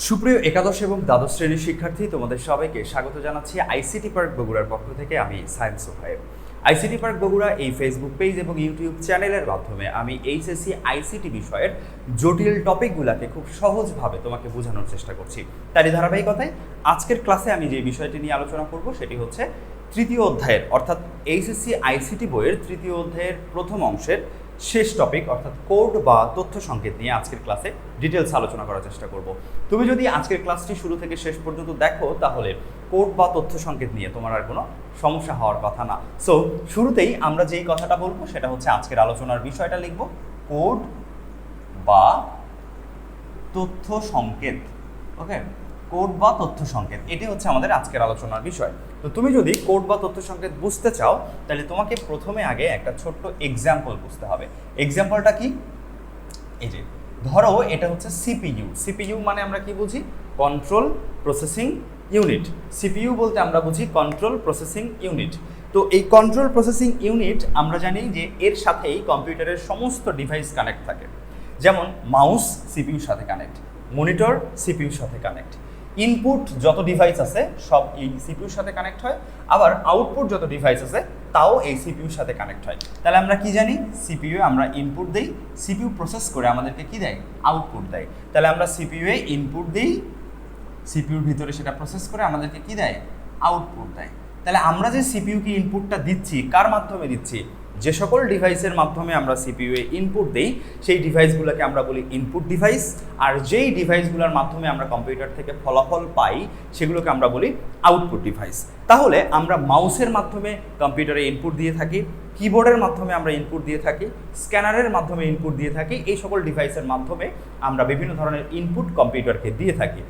সুপ্রিয় একাদশ এবং দ্বাদশ শ্রেণীর শিক্ষার্থী, তোমাদের সবাইকে স্বাগত জানাচ্ছি আইসিটি পার্ক বগুড়ার পক্ষ থেকে। আমি science Suhaib. ICT park Bogura এই ফেসবুক পেজ এবং ইউটিউব চ্যানেলের মাধ্যমে আমি এইচএসসি আইসিটি বিষয়ের জটিল টপিকগুলোকে খুব সহজভাবে তোমাকে বোঝানোর চেষ্টা করছি। তারই ধারাবাহিকতায় আজকের ক্লাসে আমি যে বিষয়টি নিয়ে আলোচনা করব সেটি হচ্ছে তৃতীয় অধ্যায়ের অর্থাৎ এইচএসসি আইসিটি বইয়ের তৃতীয় অধ্যায়ের প্রথম অংশের শেষ টপিক অর্থাৎ কোড বা তথ্য সংকেত নিয়ে আজকের ক্লাসে ডিটেলস আলোচনা করার চেষ্টা করব। তুমি যদি আজকের ক্লাসটি শুরু থেকে শেষ পর্যন্ত দেখো তাহলে কোড বা তথ্য সংকেত নিয়ে তোমার আর কোনো সমস্যা হওয়ার কথা না। সো শুরুতেই আমরা যেই কথাটা বলবো সেটা হচ্ছে আজকের আলোচনার বিষয়টা লিখব কোড বা তথ্য সংকেত। ওকে, কোড বা তথ্য সংকেত, এটি হচ্ছে আমাদের আজকের আলোচনার বিষয়। তো তুমি যদি কোড বা তথ্য সংকেত বুঝতে চাও তাহলে তোমাকে প্রথমে আগে একটা ছোট্ট এক্সাম্পল বুঝতে হবে। এক্সাম্পলটা কি? এই যে ধরো এটা হচ্ছে সিপিইউ। সিপিইউ মানে আমরা কি বুঝি? Control processing unit. সিপিইউ বলতে আমরা বুঝি কন্ট্রোল প্রসেসিং ইউনিট। তো এই কন্ট্রোল প্রসেসিং ইউনিট আমরা জানি যে এর সাথেই কম্পিউটারের সমস্ত ডিভাইস কানেক্ট থাকে। যেমন মাউস সিপিইউর সাথে কানেক্ট, মনিটর সিপিইউর সাথে কানেক্ট, ইনপুট যত ডিভাইস আছে সব এই সিপিইউর সাথে কানেক্ট হয়, আবার আউটপুট যত ডিভাইস আছে তাও এই সিপিইউর সাথে কানেক্ট হয়। তাহলে আমরা কি জানি? সিপিইউ আমরা ইনপুট দেই, সিপিইউ প্রসেস করে আমাদেরকে কি দেয়? আউটপুট দেয়। তাহলে আমরা সিপিইউ এ ইনপুট দিই, সিপিইউর ভিতরে সেটা প্রসেস করে আমাদেরকে কি দেয়? আউটপুট দেয়। তাহলে আমরা যে সিপিইউকে ইনপুটটা দিচ্ছি কার মাধ্যমে দিচ্ছি? যে সকল ডিভাইসের মাধ্যমে আমরা সিপিইউ এ ইনপুট দেই সেই ডিভাইসগুলোকে আমরা বলি ইনপুট ডিভাইস, আর যেই ডিভাইসগুলোর মাধ্যমে আমরা কম্পিউটার থেকে ফলাফল পাই সেগুলোকে আমরা বলি আউটপুট ডিভাইস। তাহলে আমরা মাউসের মাধ্যমে কম্পিউটারে ইনপুট দিয়ে থাকি, কিবোর্ডের মাধ্যমে আমরা ইনপুট দিয়ে থাকি, স্ক্যানারের মাধ্যমে ইনপুট দিয়ে থাকি। এই সকল ডিভাইসের মাধ্যমে আমরা বিভিন্ন ধরনের ইনপুট কম্পিউটারকে দিয়ে থাকি।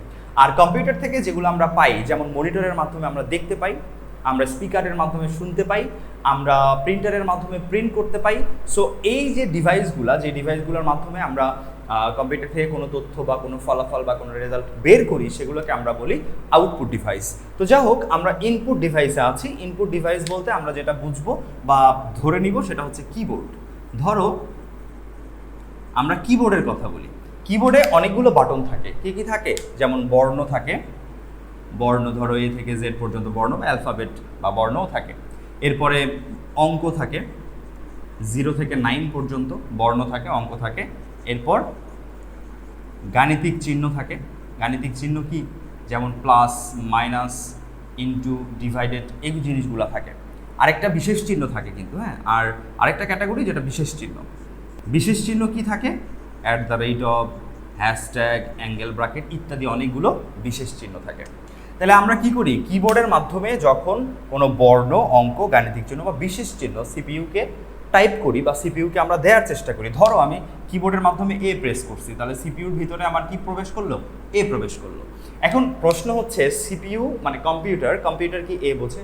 আর কম্পিউটার থেকে যেগুলো আমরা পাই, যেমন মনিটরের মাধ্যমে আমরা দেখতে পাই, আমরা স্পিকারের মাধ্যমে শুনতে পাই, আমরা প্রিন্টারের মাধ্যমে প্রিন্ট করতে পাই। সো এই যে ডিভাইসগুলোর মাধ্যমে আমরা কম্পিউটার থেকে কোনো তথ্য বা কোনো ফলাফল বা কোনো রেজাল্ট বের করি সেগুলোকে আমরা বলি আউটপুট ডিভাইস। তো যা হোক, আমরা ইনপুট ডিভাইসে আছি। ইনপুট ডিভাইস বলতে আমরা যেটা বুঝবো বা ধরে নিব সেটা হচ্ছে কিবোর্ড। ধরো আমরা কিবোর্ডের কথা বলি। কিবোর্ডে অনেকগুলো বাটন থাকে। কি কি থাকে? যেমন বর্ণ থাকে, বর্ণ ধরো এ থেকে জেড পর্যন্ত বর্ণ বা অ্যালফাবেট বা বর্ণও থাকে। এরপরে অঙ্ক থাকে, 0 থেকে 9 পর্যন্ত বর্ণ থাকে, অঙ্ক থাকে। এরপর গাণিতিক চিহ্ন থাকে। গাণিতিক চিহ্ন কি? যেমন প্লাস, মাইনাস, ইনটু, ডিভাইডেড, এই জিনিসগুলো থাকে। আরেকটা বিশেষ চিহ্ন থাকে কিন্তু, হ্যাঁ। আর আরেকটা ক্যাটাগরি যেটা বিশেষ চিহ্ন। বিশেষ চিহ্ন কি থাকে? @, হ্যাশট্যাগ, অ্যাঙ্গেল ব্র্যাকেট ইত্যাদি অনেকগুলো বিশেষ চিহ্ন থাকে। তাহলে আমরা কি করি? কিবোর্ডের মাধ্যমে যখন কোনো বর্ণ, অঙ্ক, গাণিতিক চিহ্ন বা বিশেষ চিহ্ন সিপিইউকে টাইপ করি বা সিপিইউকে আমরা দেওয়ার চেষ্টা করি। ধরো আমি কিবোর্ডের মাধ্যমে এ প্রেস করছি, তাহলে সিপিইউর ভিতরে আমার কি প্রবেশ করলো? এ প্রবেশ করলো। এখন প্রশ্ন হচ্ছে সিপিইউ মানে কম্পিউটার কি এ বোঝে?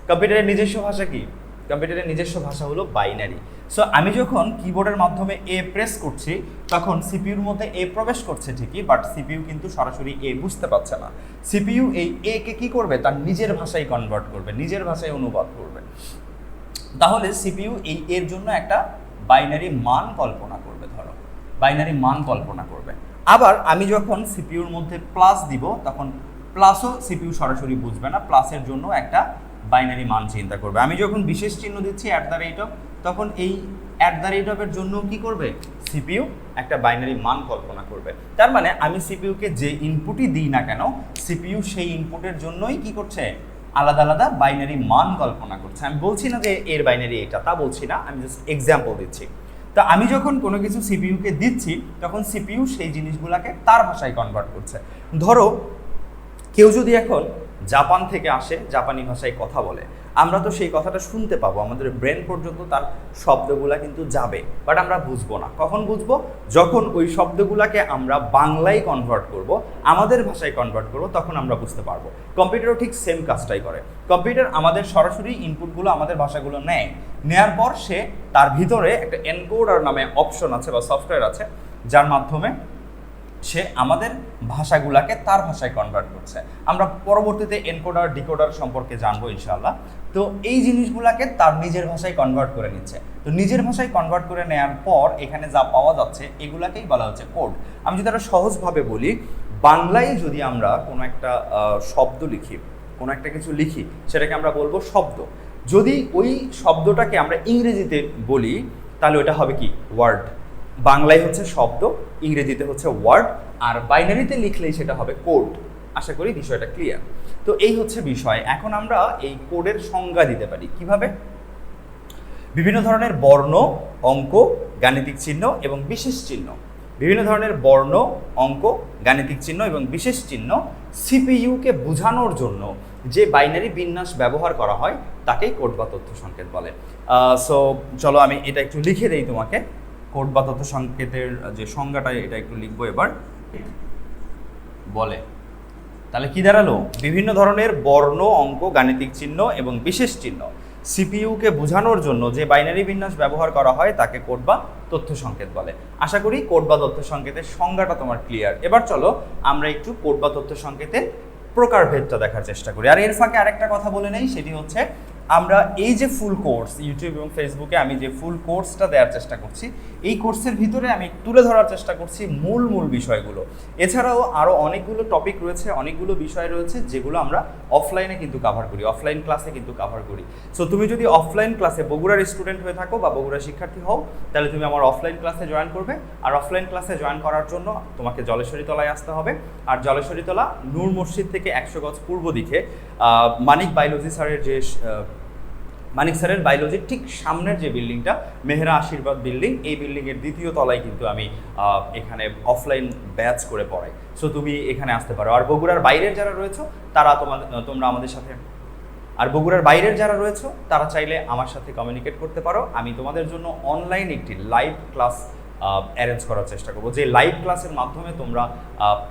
কম্পিউটারের নিজস্ব ভাষা কি? কম্পিউটারের নিজস্ব ভাষা হলো বাইনারি। সো আমি যখন কিবোর্ডের মাধ্যমে এ প্রেস করছি তখন সিপিইউর মধ্যে এ প্রবেশ করছে ঠিকই, বাট সিপিইউ কিন্তু সরাসরি এ বুঝতে পারছে না। সিপিইউ এই এ কে কি করবে? তার নিজের ভাষায় কনভার্ট করবে, নিজের ভাষায় অনুবাদ করবে। তাহলে সিপিইউ এই এর জন্য একটা বাইনারি মান কল্পনা করবে। ধরো বাইনারি মান কল্পনা করবে। আবার আমি যখন সিপিইউর মধ্যে প্লাস দিব তখন প্লাসও সিপিইউ সরাসরি বুঝবে না, প্লাসের জন্য একটা বাইনারি মান চিন্তা করবে। আমি যখন বিশেষ চিহ্ন দিচ্ছি @, তখন এই @এর জন্য কি করবে? সিপিইউ একটা বাইনারি মান কল্পনা করবে। তার মানে আমি সিপিইউকে যে ইনপুটই দিই না কেন সিপিইউ সেই ইনপুটের জন্যই কি করছে? আলাদা আলাদা বাইনারি মান কল্পনা করছে। আমি বলছি না যে এর বাইনারি এটা, তা বলছি না, আমি জাস্ট এক্সাম্পল দিচ্ছি। তো আমি যখন কোনো কিছু সিপিইউকে দিচ্ছি তখন সিপিইউ সেই জিনিসগুলোকে তার ভাষায় কনভার্ট করছে। ধরো কেউ যদি এখন জাপান থেকে আসে, জাপানি ভাষায় কথা বলে, আমরা তো সেই কথাটা শুনতে পাবো, আমাদের ব্রেন পর্যন্ত তার শব্দগুলা কিন্তু যাবে, বাট আমরা বুঝবো না। কখন বুঝবো? যখন ওই শব্দগুলাকে আমরা বাংলায় কনভার্ট করব, আমাদের ভাষায় কনভার্ট করব, তখন আমরা বুঝতে পারবো। কম্পিউটারও ঠিক সেম কাজটাই করে। কম্পিউটার আমাদের সরাসরি ইনপুটগুলো, আমাদের ভাষাগুলো নেয়, নেয়ার পর সে তার ভিতরে একটা এনকোডার নামে অপশন আছে বা সফটওয়্যার আছে যার মাধ্যমে সে আমাদের ভাষাগুলোকে তার ভাষায় কনভার্ট করছে। আমরা পরবর্তীতে এনকোডার ডিকোডার সম্পর্কে জানবো ইনশাআল্লাহ। তো এই জিনিসগুলোকে তার নিজের ভাষায় কনভার্ট করে নিচ্ছে। তো নিজের ভাষায় কনভার্ট করে নেওয়ার পর এখানে যা পাওয়া যাচ্ছে এগুলাকেই বলা হচ্ছে কোড। আমি যদি আরো সহজভাবে বলি, বাংলায় যদি আমরা কোনো একটা শব্দ লিখি, কোনো একটা কিছু লিখি, সেটাকে আমরা বলবো শব্দ। যদি ওই শব্দটাকে আমরা ইংরেজিতে বলি তাহলে ওটা হবে কি? ওয়ার্ড। বাংলায় হচ্ছে শব্দ, ইংরেজিতে হচ্ছে ওয়ার্ড, আর বাইনারিতে লিখলেই সেটা হবে কোড। আশা করি বিষয়টা ক্লিয়ার। তো এই হচ্ছে বিষয়। এখন আমরা এই কোডের সংজ্ঞা দিতে পারি কিভাবে? বিভিন্ন ধরনের বর্ণ, অঙ্ক, গাণিতিক চিহ্ন এবং বিশেষ চিহ্ন, বিভিন্ন ধরনের বর্ণ, অঙ্ক, গাণিতিক চিহ্ন এবং বিশেষ চিহ্ন সিপিইউকে বোঝানোর জন্য যে বাইনারি বিন্যাস ব্যবহার করা হয় তাকেই কোড বা তথ্য সংকেত বলে। সো চলো আমি এটা একটু লিখে দেই তোমাকে। কোড বা তথ্য সংকেতের যে সংজ্ঞাটা এটা একটু লিখবো এবার। বলে তাহলে কি দাঁড়ালো? বিভিন্ন ধরনের বর্ণ, অঙ্ক, গাণিতিক চিহ্ন এবং বিশেষ চিহ্ন সিপিইউকে বোঝানোর জন্য যে বাইনারি বিন্যাস ব্যবহার করা হয় তাকে কোড বা তথ্য সংকেত বলে। আশা করি কোড বা তথ্য সংকেতের সংজ্ঞাটা তোমার ক্লিয়ার। এবার চলো আমরা একটু কোড বা তথ্য সংকেতের প্রকারভেদটা দেখার চেষ্টা করি। আর এর ফাঁকে আরেকটা কথা বলে নেই, সেটি হচ্ছে আমরা এই যে ফুল কোর্স ইউটিউব এবং ফেসবুকে আমি যে ফুল কোর্সটা দেওয়ার চেষ্টা করছি, এই কোর্সের ভিতরে আমি তুলে ধরার চেষ্টা করছি মূল বিষয়গুলো। এছাড়াও আরও অনেকগুলো টপিক রয়েছে, অনেকগুলো বিষয় রয়েছে যেগুলো আমরা অফলাইনে কিন্তু কাভার করি, অফলাইন ক্লাসে কিন্তু কাভার করি। সো তুমি যদি অফলাইন ক্লাসে বগুড়ার স্টুডেন্ট হয়ে থাকো বা বগুড়ার শিক্ষার্থী হও, তাহলে তুমি আমার অফলাইন ক্লাসে জয়েন করবে। আর অফলাইন ক্লাসে জয়েন করার জন্য তোমাকে জলেশ্বরীতলায় আসতে হবে। আর জলেশ্বরীতলা নূর মসজিদ থেকে 100 গজ পূর্ব দিকে মানিক বায়োলজি স্যারের যে মানিক স্যারের বায়োলজির ঠিক সামনের যে বিল্ডিংটা, মেহরা আশীর্বাদ বিল্ডিং, এই বিল্ডিংয়ের দ্বিতীয় তলায় কিন্তু আমি এখানে অফলাইন ব্যাচ করে পড়াই। সো তুমি এখানে আসতে পারো। আর বগুড়ার বাইরের যারা রয়েছে তোমরা আমাদের সাথে, আর বগুড়ার বাইরের যারা রয়েছে তারা চাইলে আমার সাথে কমিউনিকেট করতে পারো। আমি তোমাদের জন্য অনলাইন একটি লাইভ ক্লাস অ্যারেঞ্জ করার চেষ্টা করবো, যে লাইভ ক্লাসের মাধ্যমে তোমরা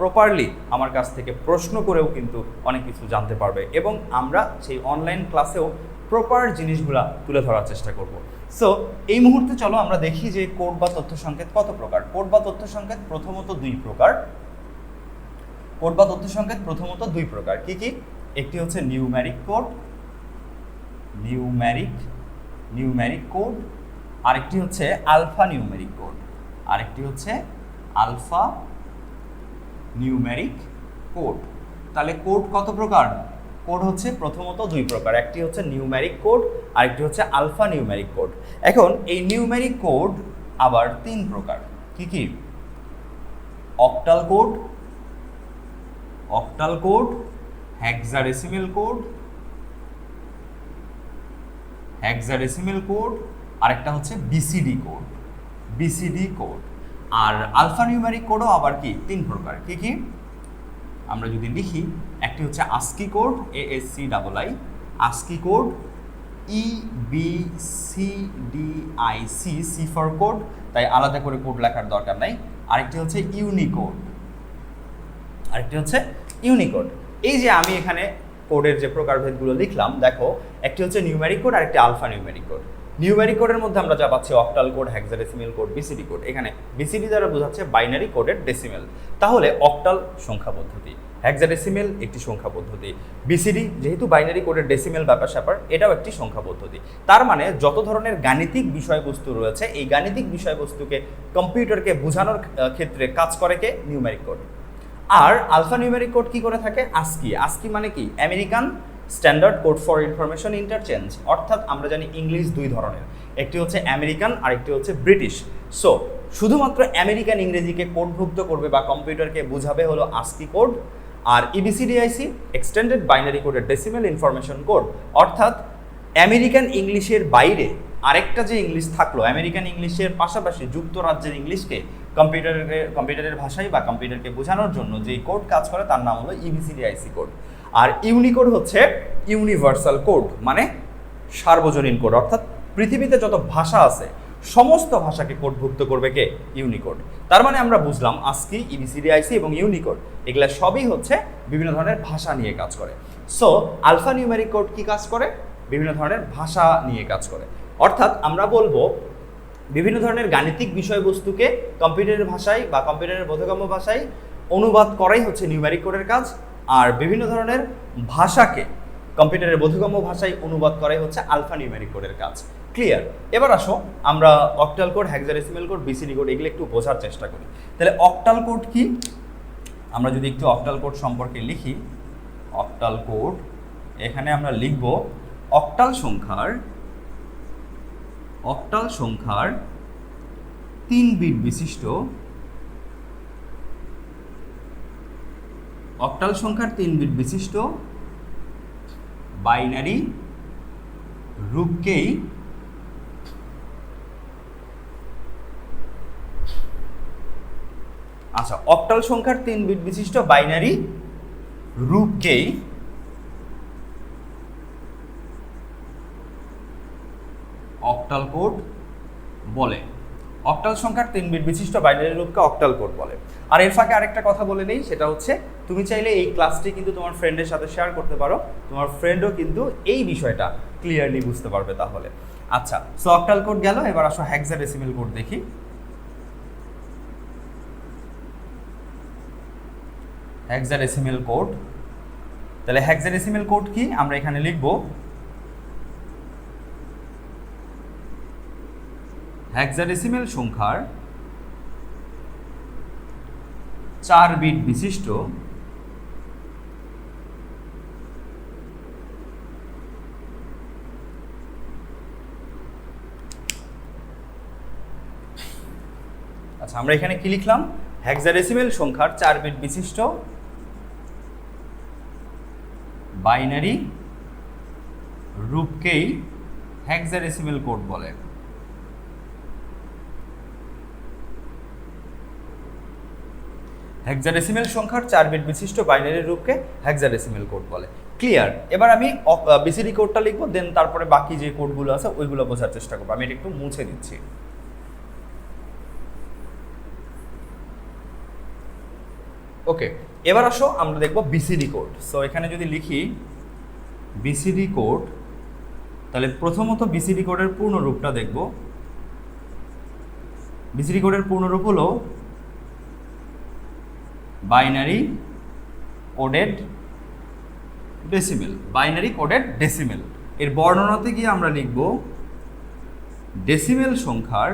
প্রপারলি আমার কাছ থেকে প্রশ্ন করেও কিন্তু অনেক কিছু জানতে পারবে, এবং আমরা সেই অনলাইন ক্লাসেও প্রপার জিনিসগুলা তুলে ধরার চেষ্টা করব। সো এই মুহূর্তে চলো আমরা দেখি যে কোড বা তথ্য সংকেত কত প্রকার। কোড বা তথ্য সংকেত প্রথমত দুই প্রকার। কোড বা তথ্য সংকেত প্রথমত দুই প্রকার। কি কি? একটি হচ্ছে নিউম্যারিক কোড, নিউম্যারিক কোড, আরেকটি হচ্ছে আলফা নিউম্যারিক কোড, আরেকটি হচ্ছে আলফা নিউম্যারিক কোড। তাহলে কোড কত প্রকার? কোড হচ্ছে প্রথমত দুই প্রকার। একটি হচ্ছে নিউম্যারিক কোড, আরেকটি হচ্ছে আলফা নিউম্যারিক কোড। এখন এই নিউম্যারিক কোড আবার তিন প্রকার। কি কি? অক্টাল কোড, হেক্সাডেসিমেল কোড, আরেকটা হচ্ছে বিসিডি কোড। আর আলফা নিউম্যারিক কোডও আবার কি তিন প্রকার। কি কি? আমরা যদি লিখি, একটি হচ্ছে ASCII code, ASCII, ASCII code, EBCDIC, C for code, তাই আলাদা করে কোড লেখার দরকার নাই। আরেকটি হচ্ছে ইউনিকোড। এই যে আমি এখানে কোডের যে প্রকারভেদগুলো লিখলাম, দেখো একটি হচ্ছে নিউম্যারিক কোড, আরেকটি আলফা নিউম্যারিক কোড। নিউম্যারিক কোডের মধ্যে আমরা যা পাচ্ছি octal code, hexadecimal code, BCD code. এখানে বিসিডি দ্বারা বোঝাচ্ছে বাইনারি কোডের ডেসিমেল। তাহলে অক্টাল সংখ্যা পদ্ধতি, হেক্সাডেসিমেল একটি সংখ্যা পদ্ধতি, বিসিডি যেহেতু বাইনারি কোডের ডেসিমেল ব্যাপার এটাও একটি সংখ্যা পদ্ধতি। তার মানে যত ধরনের গাণিতিক বিষয়বস্তু রয়েছে, এই গাণিতিক বিষয়বস্তুকে কম্পিউটারকে বোঝানোর ক্ষেত্রে কাজ করে কে? Numeric code. আর আলফা নিউম্যারিক কোড কি করে থাকে? ASCII মানে কি? American standard code for information interchange. অর্থাৎ আমরা জানি ইংলিশ দুই ধরনের, একটি হচ্ছে আমেরিকান আর একটি হচ্ছে ব্রিটিশ। সো শুধুমাত্র আমেরিকান ইংরেজিকে কোডভুক্ত করবে বা কম্পিউটারকে বোঝাবে হলো ASCII কোড। আর EBCDIC এক্সটেন্ডেড বাইনারি কোডের ডেসিমেল ইনফরমেশন কোড। অর্থাৎ আমেরিকান ইংলিশের বাইরে আরেকটা যে ইংলিশ থাকলো, আমেরিকান ইংলিশের পাশাপাশি যুক্তরাজ্যের ইংলিশকে কম্পিউটারের ভাষায় বা কম্পিউটারকে বোঝানোর জন্য যেই কোড কাজ করে তার নাম হলো EBCDIC কোড। আর ইউনিকোড হচ্ছে ইউনিভার্সাল কোড, মানে সার্বজনীন কোড। অর্থাৎ পৃথিবীতে যত ভাষা আছে সমস্ত ভাষাকে কোডভুক্ত করবে কে? ইউনিকোড। তার মানে আমরা বুঝলাম ASCII, EBCDIC এবং ইউনিকোড এগুলা সবই হচ্ছে বিভিন্ন ধরনের ভাষা নিয়ে কাজ করে। সো আলফা নিউম্যারিক কোড কি কাজ করে? বিভিন্ন ধরনের ভাষা নিয়ে কাজ করে। অর্থাৎ আমরা বলবো বিভিন্ন ধরনের গাণিতিক বিষয়বস্তুকে কম্পিউটারের ভাষায় বা কম্পিউটারের বোধগম্য ভাষায় অনুবাদ করাই হচ্ছে নিউম্যারিক কোডের কাজ। আর বিভিন্ন ধরনের ভাষাকে কম্পিউটারের বোধগম্য ভাষায় অনুবাদ করাই হচ্ছে আলফা নিউম্যারিক কোডের কাজ। ক্লিয়ার? এবার আসো আমরা octal code, hexadecimal code, BCD code এগুলো একটু বোঝার চেষ্টা করি। তাহলে অক্টাল কোড কি? আমরা যদি একটু অক্টাল কোড সম্পর্কে লিখি, অক্টাল কোড, এখানে আমরা লিখব অক্টাল সংখ্যার 3 বিট বিশিষ্ট বাইনারি রূপকেই আচ্ছা, অক্টাল সংখ্যার 3 বিট বিশিষ্ট বাইনারি রূপকেই অক্টাল কোড বলে। অক্টাল সংখ্যার 3 বিট বিশিষ্ট বাইনারি রূপকে অক্টাল কোড বলে। আর এর ফাঁকে আরেকটা কথা বলে নেই, সেটা হচ্ছে তুমি চাইলে এই ক্লাসটি কিন্তু তোমার ফ্রেন্ডের সাথে শেয়ার করতে পারো, তোমার ফ্রেন্ডও কিন্তু এই বিষয়টা ক্লিয়ারলি বুঝতে পারবে তাহলে। আচ্ছা, সো অক্টাল কোড গেল, এবার আসো হেক্সাডেসিমেল কোড দেখি। হেক্সাডেসিমেল কোড, তাহলে হেক্সাডেসিমেল কোড কি আমরা এখানে লিখব, হেক্সাডেসিমেল সংখ্যার 4 বিট বিশিষ্ট আচ্ছা, আমরা এখানে কি লিখলাম, হেক্সাডেসিমেল সংখ্যার 4 বিট বিশিষ্ট বাইনারি রূপকেই হেক্সাডেসিমেল কোড বলে। হেক্সাডেসিমেল সংখ্যার 4 বিট বিশিষ্ট বাইনারি রূপকে হেক্সাডেসিমেল কোড বলে। ক্লিয়ার? এবার আমি বিসিডি কোডটা লিখবো, দেন তারপরে বাকি যে কোডগুলো আছে ওইগুলো বোঝার চেষ্টা করবো। আমি এটা একটু মুছে দিচ্ছি। ওকে, এবার আসো আমরা দেখবো বিসিডি কোড। সো এখানে যদি লিখি বিসিডি কোড, তাহলে প্রথমত বিসিডি কোডের পূর্ণ রূপটা দেখব। বিসিডি কোডের পূর্ণ রূপ হলো binary coded decimal. Binary coded decimal এর বর্ণনাতে গিয়ে আমরা লিখব ডেসিমেল সংখ্যার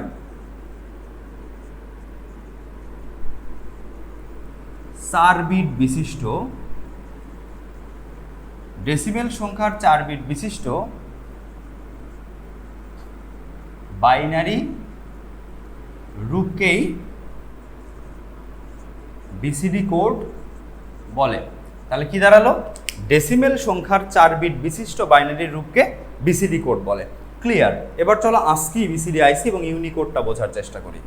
4 বিট বিশিষ্ট, ডেসিমেল সংখ্যার 4 বিট বিশিষ্ট বাইনারি রূপকেই বিসিডি কোড বলে। তাহলে কি দাঁড়ালো, ডেসিমেল সংখ্যার 4 বিট বিশিষ্ট বাইনারি রূপকে বিসিডি কোড বলে। ক্লিয়ার? এবার চলো আস্কি, বিসিডি, আইসি এবং ইউনিকোডটা বোঝার চেষ্টা করি।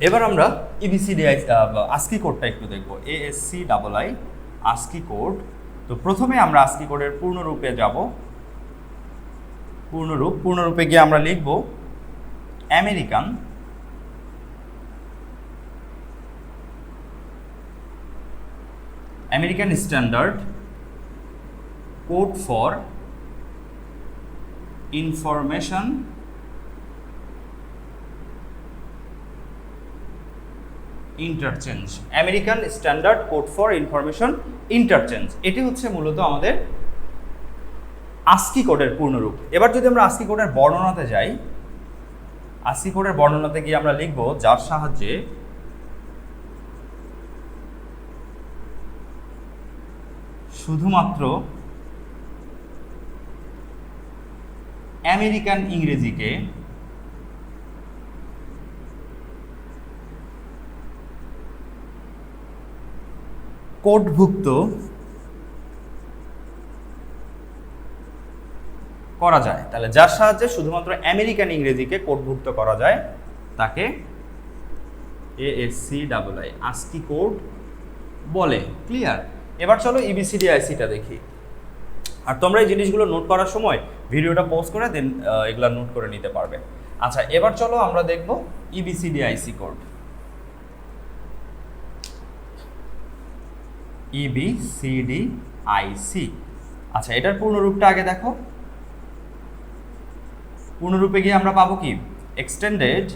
এবার আমরা ইবিসিডি আস্কি কোডটা একটু দেখব। ASCII ASCII code. তো প্রথমে আমরা আস্কি কোডের পূর্ণরূপে যাব। পূর্ণরূপে গিয়ে আমরা লিখব American standard code for information interchange. American standard code for information interchange, এটি হচ্ছে মূলত আমাদের আস্কি কোডের পূর্ণরূপ। এবার যদি আমরা আস্কি কোডের বর্ণনাতে যাই, আস্কি কোডের বর্ণনাতে গিয়ে আমরা লিখব যার সাহায্যে শুধুমাত্র আমেরিকান ইংরেজিকে কোডভুক্ত করা যায়। তাহলে যার সাহায্যে শুধুমাত্র আমেরিকান ইংরেজিকে কোডভুক্ত করা যায় তাকে ASCII আস্কি কোড বলে। ক্লিয়ার? এবার চলো ইবিসিডি আইসিটা দেখি। আর তোমরা এই জিনিসগুলো নোট করার সময় ভিডিওটা পজ করে দেন এগুলা নোট করে নিতে পারবে। আচ্ছা, এবার চলো আমরা দেখব ইবিসিডি আইসি কোড। EBCDIC। আচ্ছা, এটার পূর্ণরূপটা আগে দেখো। পূর্ণরূপে গিয়ে আমরা পাবো কি, extended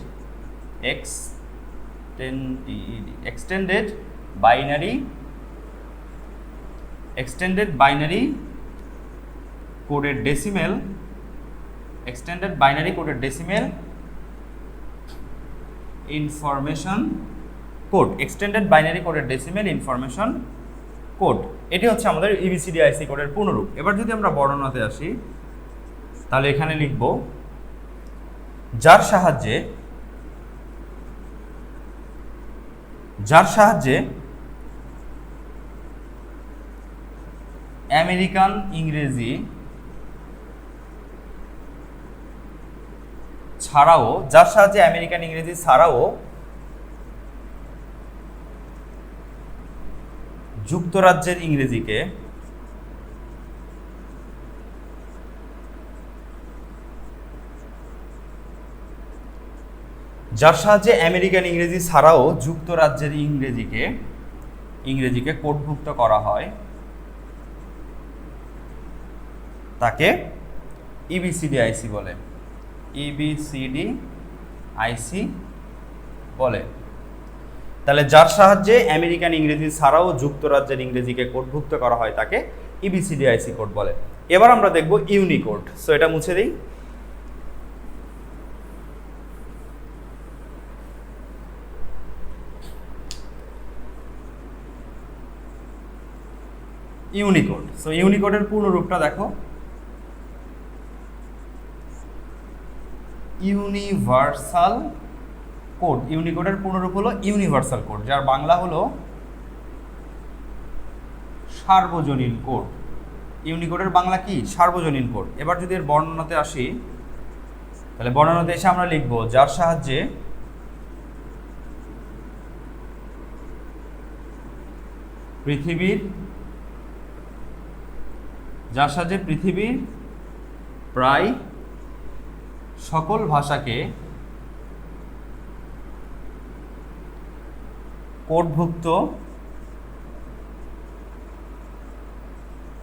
binary coded decimal information code, extended binary কোডের ডেসিমেল ইনফরমেশন কোড। এটি হচ্ছে আমাদের ইবিসিডিআইসি কোডের পূর্ণরূপ। এবার যদি আমরা বর্ণনাতে আসি, তাহলে এখানে লিখব যার সাহায্যে আমেরিকান ইংরেজি ছাড়াও যুক্তরাজ্যের ইংরেজিকে ইংরেজিকে কোডভুক্ত করা হয় তাকে ইবিসিডিআইসি বলে। তাহলে যার সাহায্যে আমেরিকান ইংরেজি ছাড়াও যুক্তরাজ্যের ইংরেজিকে কোডভুক্ত করা হয় তাকে ইবিসিডিআইসি কোড বলে। এবার আমরা দেখব ইউনিকোড। সো এটা মুছে দিই। ইউনিকোড। সো ইউনিকোডের পূর্ণরূপটা দেখো, ইউনিভার্সাল কোড। ইউনিকোডের পূর্ণরূপ হলো ইউনিভার্সাল কোড, যার বাংলা হলো সার্বজনীন কোড। ইউনিকোডের বাংলা কি? সার্বজনীন কোড। এবার যদি এর বর্ণনাতে আসি, তাহলে বর্ণনাতে এসে আমরা লিখব যার সাহায্যে পৃথিবীর প্রায় সকল ভাষাকে কোডভুক্ত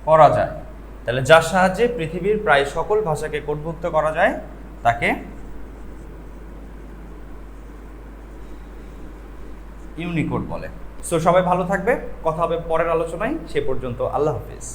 করা যায়। তাহলে যার সাহায্যে পৃথিবীর প্রায় সকল ভাষাকে কোডভুক্ত করা যায় তাকে ইউনিকোড বলে। সো সবাই ভালো থাকবে, কথা হবে পরের আলোচনায়। সে পর্যন্ত আল্লাহ হাফেজ।